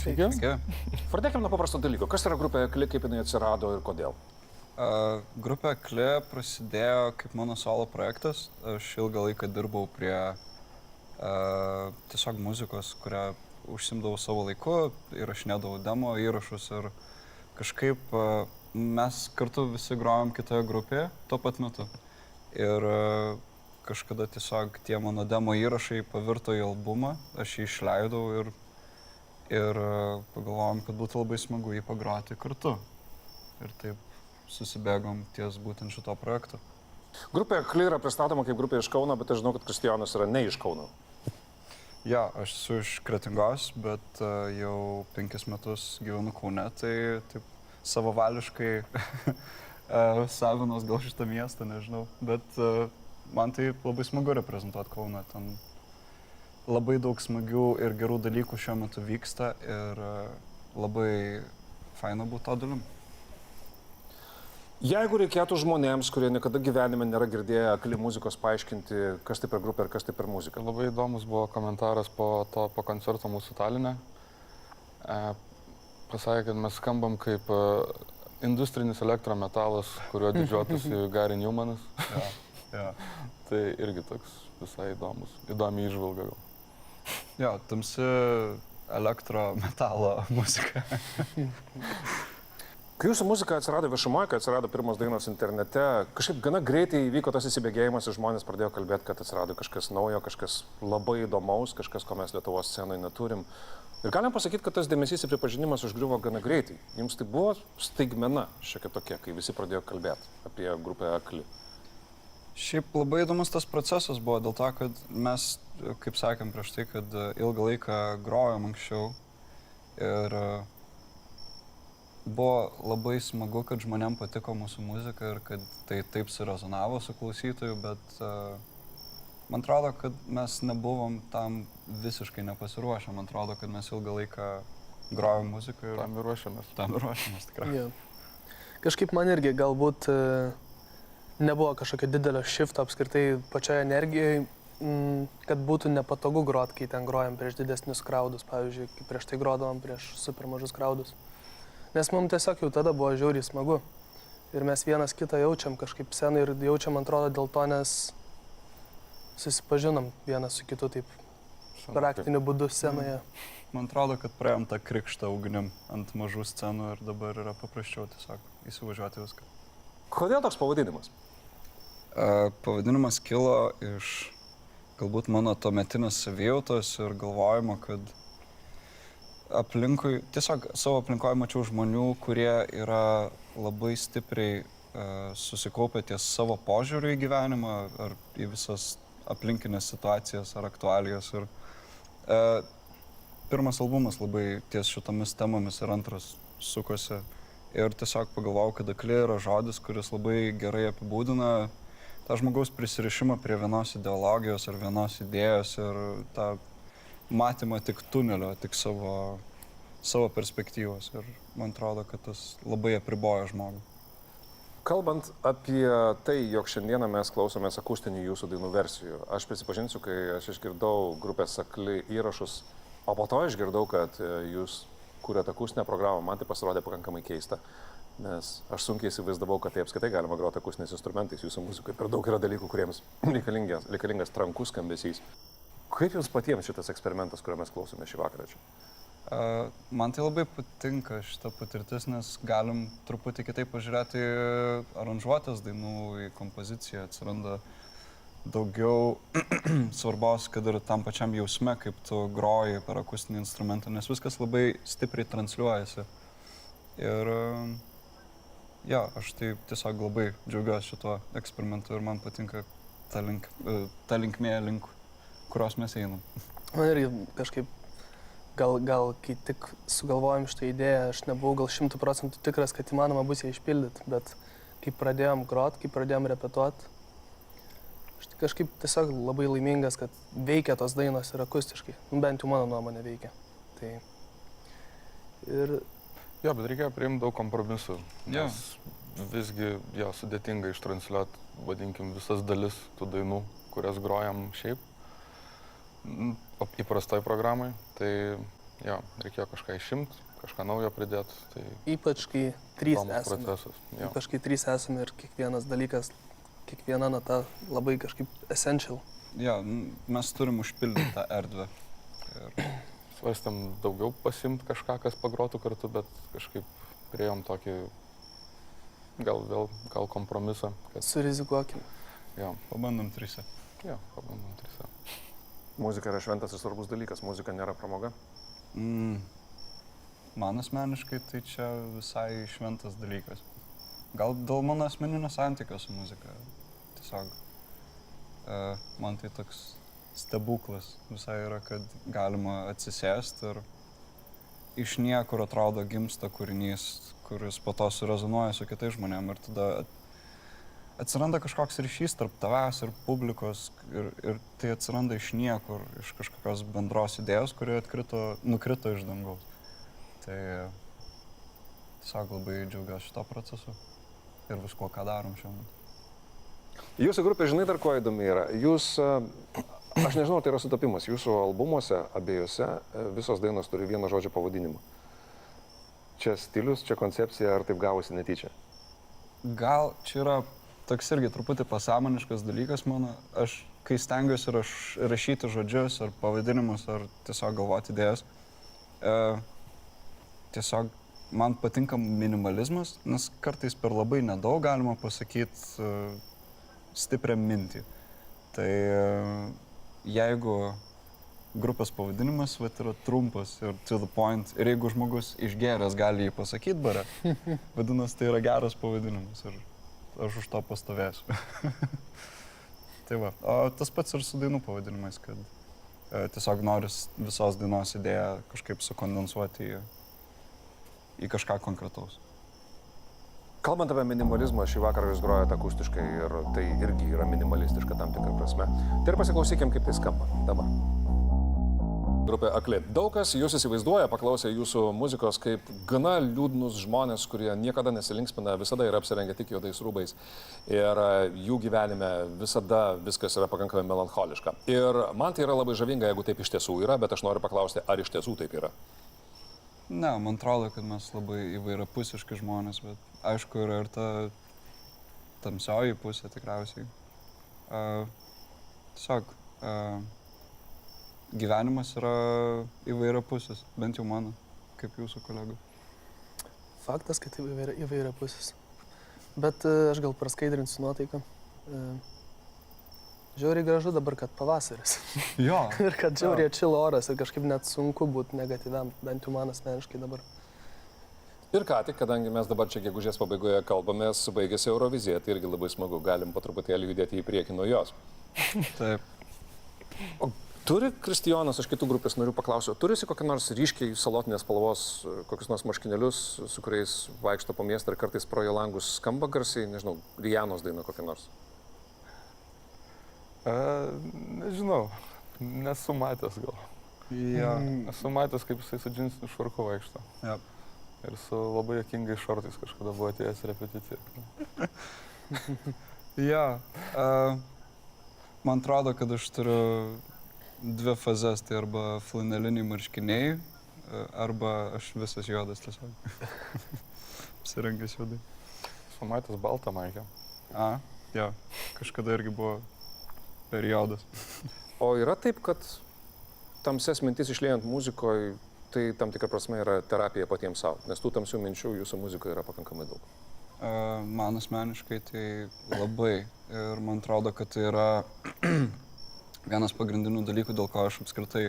Sveiki. Pradėkime nuo paprasto dalyko. Kas yra grupė Akli, kaip jinai atsirado ir kodėl? Grupė Akli prasidėjo kaip mano solo projektas. Aš ilgą laiką dirbau prie tiesiog muzikos, kurią užsimdavau savo laiku, įrašinėdavau demo įrašus ir kažkaip mes kartu visi grojom kitoje grupėje tuo pat metu. Ir kažkada tiesiog tie mano demo įrašai pavirto į albumą, aš jį išleidau ir pagalvojom, kad būtų labai smagu jį pagroti kartu. Ir taip susibėgom ties būtent šito projektu. Grupė Akli yra pristatoma kaip grupė iš Kauno, bet aš žinau, kad Kristijonas yra ne iš Kauno. Ja, aš esu iš Kretingos, bet jau 5 metus gyvenu Kaune, tai taip savavališkai savinos gal šitą miestą, nežinau. Bet man tai labai smagu reprezentuoti Kauną. Ten labai daug smagių ir gerų dalykų šiuo metu vyksta ir labai faina būti to dalim. Jeigu reikėtų žmonėms, kurie niekada gyvenime nėra girdėję Akli muzikos, paaiškinti, kas tai per grupė ir kas tai per muzika. Labai įdomus buvo komentaras po koncerto mūsų Taline. Pasakė, kad mes skambam kaip industrinis elektrometalas, kuriuo didžiuotųsi Gary Newmanas. Ja. Tai irgi toks visai įdomi įžvalga gal. Jo, tamsi elektrometalo muzika. Kai jūsų muzika atsirado viešumoje, kai atsirado pirmos dainos internete, kažkaip gana greitai įvyko tas įsibėgėjimas ir žmonės pradėjo kalbėti, kad atsirado kažkas naujo, kažkas labai įdomaus, kažkas, ko mes Lietuvos scenoje neturim. Ir galim pasakyti, kad tas dėmesys ir pripažinimas užgriuvo gana greitai. Jums tai buvo staigmena šiokia tokia, kai visi pradėjo kalbėti apie grupę Akli. Šiaip labai įdomus tas procesas buvo dėl to, kad mes, kaip sakėm prieš tai, kad ilgą laiką grojom anksčiau ir buvo labai smagu, kad žmonėm patiko mūsų muzika ir kad tai taip surezonavo su klausytoju, bet man atrodo, kad mes nebuvom tam visiškai nepasiruošę. Man atrodo, kad mes ilgą laiką grojom muziką ir Tam ir ruošiamės. Tam ir ruošiamės tikrai. Ja. Kažkaip man irgi galbūt nebuvo kažkokio didelio shifto apskritai pačioje energijoje, kad būtų nepatogu grot, kai ten grojam prieš didesnius kraudus, pavyzdžiui, kai prieš tai grodavom prieš super mažus kraudus. Nes mums tiesiog jau tada buvo žiauriai smagu. Ir mes vienas kitą jaučiam kažkaip scenai ir jaučiam, atrodo, dėl to, nes susipažinom vienas su kitu taip praktiniu būdu scenoje. Man atrodo, kad praėjom tą krikštą ugnim ant mažų scenų ir dabar yra paprasčiau tiesiog įsivažiuoti viską. Kodėl toks pavadinimas? Pavadinimas kilo iš galbūt mano tuometinės savijautos ir galvojimo, kad aplinkui, tiesiog savo aplinkoje mačiau žmonių, kurie yra labai stipriai susikaupę ties savo požiūriu į gyvenimą ar į visas aplinkinės situacijas ar aktualijas. Ir pirmas albumas labai ties šitomis temomis ir antras sukosi. Ir tiesiog pagalvojau, kad Akli yra žodis, kuris labai gerai apibūdina tą žmogaus prisirišimą prie vienos ideologijos ar vienos idėjos ir tą matymą tik tunelio, tik savo perspektyvos. Ir man atrodo, kad tas labai apriboja žmogų. Kalbant apie tai, jog šiandieną mes klausomės akustinių jūsų dainų versijų, aš prisipažinsiu, kai aš išgirdau grupės Akli įrašus, o po to išgirdau, kad jūs kūrėt akustinę programą, man tai pasirodė pakankamai keista, nes aš sunkiai įsivaizdavau, kad tai apskaitai galima groti akustiniais instrumentais. Jūsų muzikoje per daug yra dalykų, kuriems reikalingas trankus skambesys. Kaip jums patiems šitas eksperimentas, kurio mes klausome šį vakarą čia? Man tai labai patinka šita patirtis, nes galim truputį kitaip pažiūrėti į aranžuotės dainų, į kompoziciją. Atsiranda daugiau svarbos, kad ir tam pačiam jausme, kaip tu groji per akustinį instrumentą, nes viskas labai stipriai transliuojasi. Ir aš tai tiesiog labai džiaugiuosi šituo eksperimentu ir man patinka ta linkmė, link kurios mes einam. Man irgi kažkaip, gal kai tik sugalvojom šitą idėją, aš nebuvau gal 100% tikras, kad įmanoma bus ją išpildyti, bet kai pradėjom grot, kai pradėjom repetuot, aš kažkaip tiesiog labai laimingas, kad veikia tos dainos ir akustiškai. Bent jau mano nuomonė veikia. Tai ir Jo, bet reikėjo priimti daug kompromisų, nes visgi sudėtinga ištransliuoti, vadinkim, visas dalis tų dainų, kurias grojam šiaip įprastai programai. Tai Jo, reikėjo kažką išimti, kažką naujo pridėti. Tai Ypač kai trys įdomus esame. procesas. Jo. Ypač kai trys esame ir kiekvienas dalykas, kiekviena nata labai kažkaip essential. Jo, mes turim užpildyti tą erdvę. Ir Svarstėm daugiau pasimti kažką, kas pagrotų kartu, bet kažkaip priejom tokį gal kompromisą. Kad, Surizikuokim. jo, pabandom trise. pabandom trise. Muzika yra šventas ir svarbus dalykas, muzika nėra pramoga. Man asmeniškai tai čia visai šventas dalykas. Gal dėl mano asmeninio santykio su muzika. Tiesiog man tai toks stebuklas visai yra, kad galima atsisėsti ir iš niekur atrodo gimsta kūrinys, kuris po to surezonuoja su kitais žmonėmis ir tada atsiranda kažkoks ryšys tarp tavęs ir publikos ir tai atsiranda iš niekur, iš kažkokios bendros idėjos, kuri nukrito iš dangaus. Tai tiesiog labai džiaugiuosi šito procesu ir viskuo, ką darom šiandien. Jūsų grupė, žinai, dar ko įdomi yra. Jūs, aš nežinau, tai yra sutapimas. Jūsų albumuose, abiejose, visos dainos turi vieno žodžio pavadinimą. Čia stilius, čia koncepcija, ar taip gavosi netyčia? Gal čia yra toks irgi truputį pasąmoniškas dalykas mano. Aš, kai stengiuosi rašyti žodžius ar pavadinimus, ar tiesiog galvoti idėjas, tiesiog man patinka minimalizmas, nes kartais per labai nedaug galima pasakyti stiprią mintį. Tai jeigu grupės pavadinimas yra trumpas ir to the point, ir jeigu žmogus išgėręs gali jį pasakyti bare, vadinasi, tai yra geras pavadinimas ir aš už to pastovėsiu. Tai va, o tas pats ir su dainų pavadinimais, kad tiesiog noris visos dainos idėją kažkaip sukondensuoti į kažką konkretaus. Kalbant apie minimalizmą, šį vakarą jūs grojate akustiškai ir tai irgi yra minimalistiška tam tikrą prasme. Tai ir pasiklausykim, kaip tai skamba dabar. Grupė Akli. Daug kas jūs įsivaizduoja, paklausę jūsų muzikos, kaip gana liūdnus žmonės, kurie niekada nesilinksmina, visada yra apsirengę tik juodais rūbais. Ir jų gyvenime visada viskas yra pakankamai melancholiška. Ir man tai yra labai žavinga, jeigu taip iš tiesų yra, bet aš noriu paklausti, ar iš tiesų taip yra. Ne, man atrodo, kad mes labai įvairiapusiški žmonės, bet aišku yra ir ta tamsioji pusė tikriausiai. Tiesiog gyvenimas yra įvairiapusis, bent jau mano, kaip jūsų kolegų. Faktas, kad įvairiapusis. Bet aš gal praskaidrinsiu nuotaiką. Žiauriai gražu dabar, kad pavasaris. Jo. Ir kad žiauriai atšilo oras ir kažkaip net sunku būti negatyviam, bent jau man asmeniškai dabar. Ir ką tik, kadangi mes dabar čia gegužės pabaigoje kalbamės, baigėsi Eurovizija, tai irgi labai smagu, galim po truputėlį judėti į priekį nuo jos. Taip. O turi Kristijonas, aš kitų grupės noriu paklausiu, turisi kokią nors ryškiai salotinės spalvos, kokius nors marškinėlius, su kuriais vaikšto po miestą ir kartais pro jo langus skamba garsiai, nežinau, Rijanos daina kokia nors? Nežinau, nesu matęs gal. Ja. Esu matęs, kaip jisai su džinsiniu švarku vaikšto. Ja. Ir su labai juokingais šortais kažkada buvo atėjęs repeticija. Ja. Man atrodo, kad aš turiu dvi fazes, tai arba flaneliniai marškiniai, arba aš visas juodas tiesiog. Apsirengęs juodai. Esu matęs baltą maikę. Jo, kažkada irgi buvo periodas. O yra taip, kad tamsias mintis išliejant muzikoje, tai tam tikrą prasme yra terapija patiems savo, nes tų tamsių minčių jūsų muzikoje yra pakankamai daug. Man asmeniškai tai labai ir man atrodo, kad tai yra vienas pagrindinių dalykų, dėl ko aš apskritai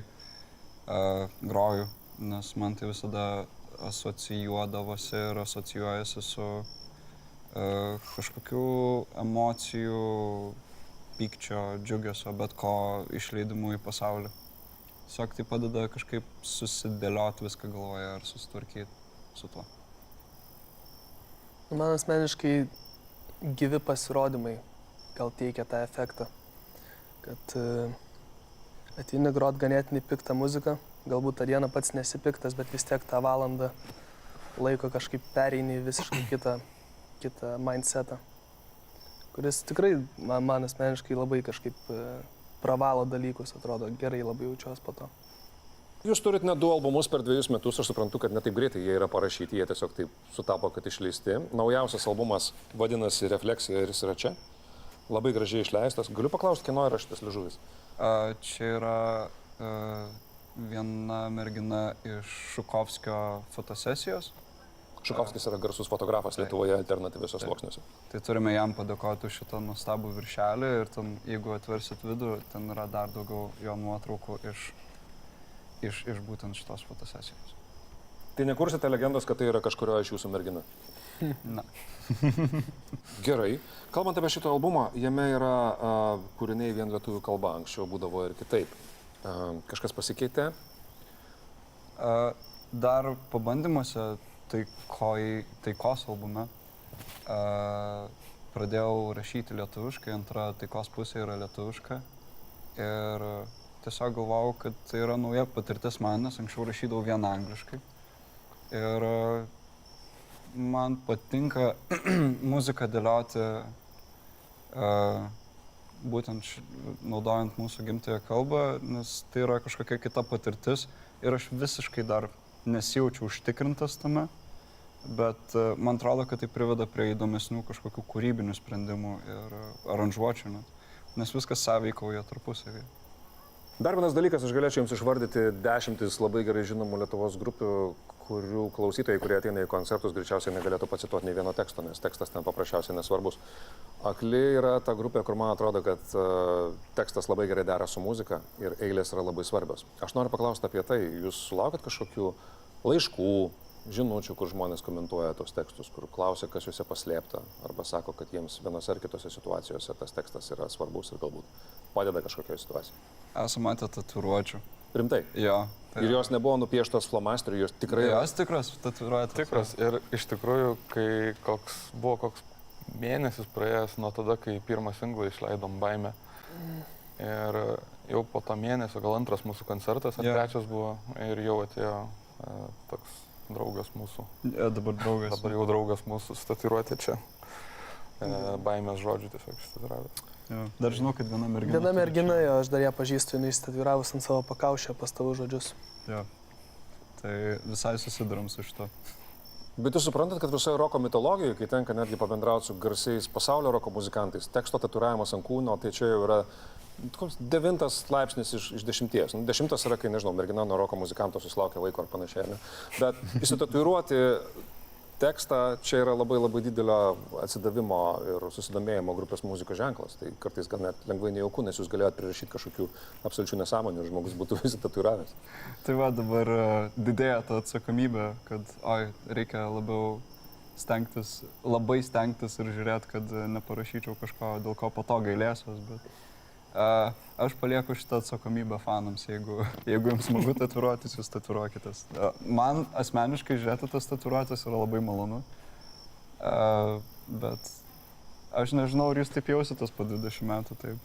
groju, nes man tai visada asocijuodavosi ir asocijuojasi su kažkokių emocijų, pykčio, džiugesio, bet ko išleidimu į pasaulį. Tiesiog tai padeda kažkaip susidėlioti viską galvoje ar susitvarkyti su tuo. Man asmeniškai gyvi pasirodymai gal teikia tą efektą, kad ateini grot ganėtinai piktą muziką, galbūt tą dieną pats nesi piktas, bet vis tiek tą valandą laiko kažkaip pereini į visiškai kitą mindsetą, kuris tikrai man asmeniškai labai kažkaip pravalo dalykus, atrodo, gerai labai jaučiuos po to. Jūs turite net 2 albumus per 2 metus, aš suprantu, kad ne taip greitai jie yra parašyti, jie tiesiog taip sutapo, kad išleisti. Naujausias albumas vadinasi Refleksija ir jis yra čia. Labai gražiai išleistas. Galiu paklausti, kieno yra šitas liežuvis? Čia yra viena mergina iš Šukovskio fotosesijos. Šukovskis yra garsus fotografas Lietuvoje alternatyviuose sluoksniuose. Tai turime jam padėkoti už šitą nuostabų viršelį ir ten, jeigu atversit vidų, ten yra dar daugiau jo nuotraukų iš būtent šitos fotosesijos. Tai nekursite legendos, kad tai yra kažkurio iš jūsų mergina? Na. Gerai. Kalbant apie šitą albumą, jame yra kūriniai vien lietuvių kalba, anksčiau būdavo ir kitaip. Kažkas pasikeitė? Dar pabandymuose taikos albume pradėjau rašyti lietuviškai, antra taikos pusė yra lietuviška. Ir tiesiog galvojau, kad tai yra nauja patirtis man, nes anksčiau rašydavau vien angliškai. Ir man patinka muziką dėlioti būtent naudojant mūsų gimtąją kalbą, nes tai yra kažkokia kita patirtis ir aš visiškai dar nesijaučiu užtikrintas tame, bet man atrodo, kad tai priveda prie įdomesnių kažkokių kūrybinių sprendimų ir aranžuočių net, nes viskas sąveikauja tarpusavyje. Dar vienas dalykas, aš galėčiau jums išvardyti 10 labai gerai žinomų Lietuvos grupių, kurių klausytojai, kurie ateina į koncertus, greičiausiai negalėtų pacituoti nei vieno teksto, nes tekstas ten paprasčiausiai nesvarbus. Akli yra ta grupė, kur man atrodo, kad tekstas labai gerai dera su muzika ir eilės yra labai svarbios. Aš noriu paklausti apie tai, jūs sulaukat kažkokių laiškų, žinučių, kur žmonės komentuoja tos tekstus, kur klausia, kas juose paslėpta, arba sako, kad jiems vienose ar kitose situacijose tas tekstas yra svarbus ir galbūt padeda kažkokioje situacijoje. Esame matę tatuiruočių. Rimtai? Jo. Ir jos nebuvo nupieštos flomasteriu, jos tikrai... Jos tikras tatuiruotės. Tikras. Ir iš tikrųjų, kai buvo koks mėnesis praėjęs nuo tada, kai pirmą singlą išleidom Baimę. Ir jau po to mėnesio, gal antras mūsų koncertas, ar trečias buvo, ir jau atėjo toks draugas mūsų. Dabar draugas. Dabar jau draugas mūsų statuiruotė čia. Baimės žodžių tiesiog statuiravęs. Dar žinau, kad viena mergina. Viena mergina, jo, aš dar ją pažįstu, jinai statuiravus ant savo pakaušio pastovų žodžius. Jo. Tai visai susiduram su šito. Bet jūs suprantat, kad visoje roko mitologijoje, kai tenka netgi pabendrauti su garsiais pasaulio roko muzikantais, teksto tatuiravimas ant kūno, tai čia jau yra 9 laipsnis iš 10. 10 yra, kai, nežinau, mergina nuo roko muzikanto susilaukia vaiko ar panašiai. Ne? Bet įsitatuiruoti tekstą čia yra labai labai didelio atsidavimo ir susidomėjimo grupės muzikos ženklas. Tai kartais gal net lengvai nejauku, nes jūs galėjot prirašyti kažkokių absoliučių nesąmonių ir žmogus būtų visi tatuiravęs. Tai va, dabar didėja ta atsakomybė, kad reikia labai stengtis ir žiūrėti, kad neparašyčiau kažko, dėl ko po to gailėsiuos, bet aš palieku šitą atsakomybę fanams, jeigu jums smagu tatuiruotis, jūs tatuiruokitės. Man asmeniškai žiūrėti tas tatuiruotis yra labai malonu, bet aš nežinau, ar jūs taip jausitės po 20 metų, taip.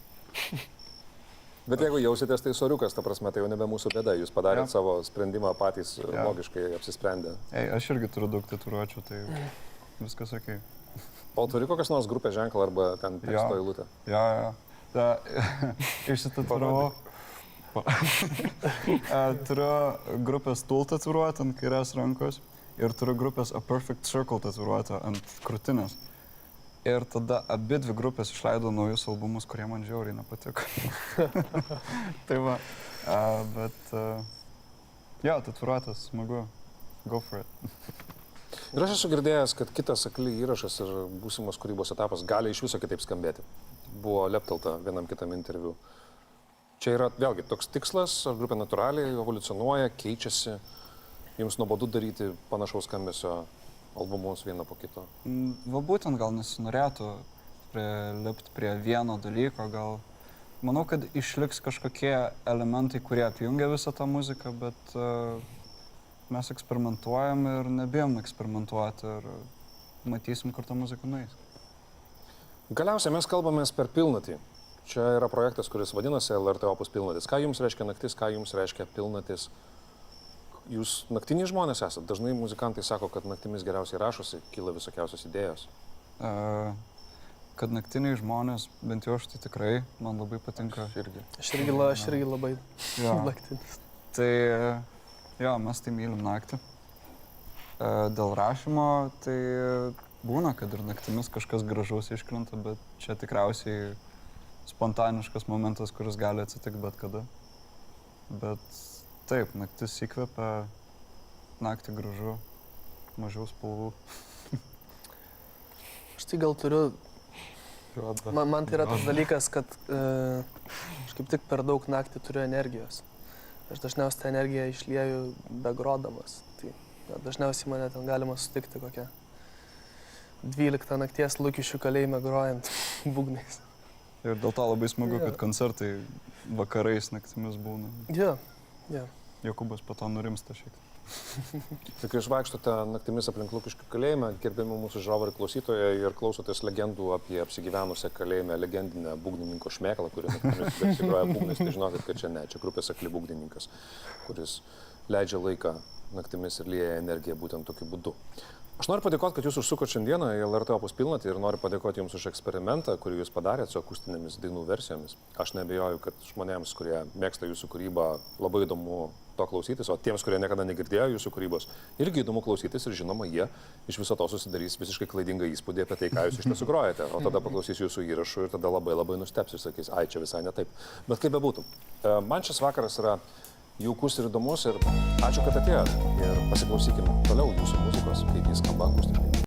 Bet jeigu jausitės, tai soriukas, ta prasme, tai jau nebe mūsų bėda, jūs padarėt savo sprendimą patys logiškai apsisprendę. Aš irgi turiu daug tatuiruočių, tai viskas okei. O turi kokias nors grupės ženklą arba ten teksto eilutę? Jo. Išsitatuiravau. Turiu grupės Tool tatuiruotę ant kairės rankos ir turiu grupės A Perfect Circle tatuiruotę ant krūtinės. Ir tada abi dvi grupės išleido naujus albumus, kurie man žiauriai nepatiko. Tai va, bet tatuiruotės smagu. Go for it. Ir aš esu girdėjęs, kad kitas Akli įrašas ir būsimos kūrybos etapas gali iš viso kitaip skambėti. Buvo leptelta vienam kitam interviu. Čia yra vėlgi toks tikslas, ar grupė natūraliai evoliucionuoja, keičiasi, jums nuobodu daryti panašaus skambesio albumus vieną po kito. Va būtent gal nesinorėtų lipti prie vieno dalyko, gal manau, kad išliks kažkokie elementai, kurie apjungia visą tą muziką, bet mes eksperimentuojam ir nebijom eksperimentuoti ir matysim, kur ta muzika nueis. Galiausiai mes kalbamės per pilnatį. Čia yra projektas, kuris vadinasi LRT Opus Pilnatis. Ką jums reiškia naktis, ką jums reiškia pilnatis? Jūs naktiniai žmonės esate. Dažnai muzikantai sako, kad naktimis geriausiai rašosi, kyla visokiausios idėjos. Kad naktiniai žmonės, bent jau aš tai tikrai, man labai patinka. Aš irgi labai naktinis. Tai jo, mes tai mylim naktį. Dėl rašymo tai būna, kad ir naktimis kažkas gražaus iškrenta, bet čia tikriausiai spontaniškas momentas, kuris gali atsitikti bet kada. Bet taip, naktis įkvepia, naktį gražu, mažiau spalvų. Aš tai gal turiu, Juoda. man tai yra tas dalykas, kad aš kaip tik per daug naktį turiu energijos. Aš dažniausiai tą energiją išlieju begrodamas. Tai dažniausiai mane ten galima sutikti kokią 12 nakties Lukiškių kalėjime grojant būgnais. Ir dėl to labai smagu, kad koncertai vakarais naktimis būna. Jo, jo. Jokūbas po to nurimsta šiek tiek. Tai kai jūs vaikštote naktimis aplink Lukiškių kalėjimą, gerbiami mūsų žiūrovai ir klausytojai, ir klausotės legendų apie apsigyvenusią kalėjime legendinę būgnininko šmėklą, kuri naktimis apsigroja būgnais, tai žinokit, kad čia ne, čia grupės Akli būgnininkas, kuris leidžia laiką naktimis ir lieja energiją būtent tokiu būdu. Aš noriu padėkoti, kad jūs užsukot šiandieną į LRT Opus pilnatį ir noriu padėkoti jums už eksperimentą, kurį jūs padarėte su akustinėmis dainų versijomis. Aš neabejoju, kad žmonėms, kurie mėgsta jūsų kūrybą, labai įdomu to klausytis, o tiems, kurie niekada negirdėjo jūsų kūrybos, irgi įdomu klausytis ir žinoma, jie iš viso to susidarys visiškai klaidingą įspūdį apie tai, ką jūs iš tiesų grojate, o tada paklausys jūsų įrašų ir tada labai nustebs ir sakys, ai, čia visai ne taip. Bet kaip bebūtų, man šis vakaras yra jaukus ir įdomus ir ačiū, kad atėjote ir pasiklausykime toliau jūsų muzikos, kaip jis skamba akustiškai.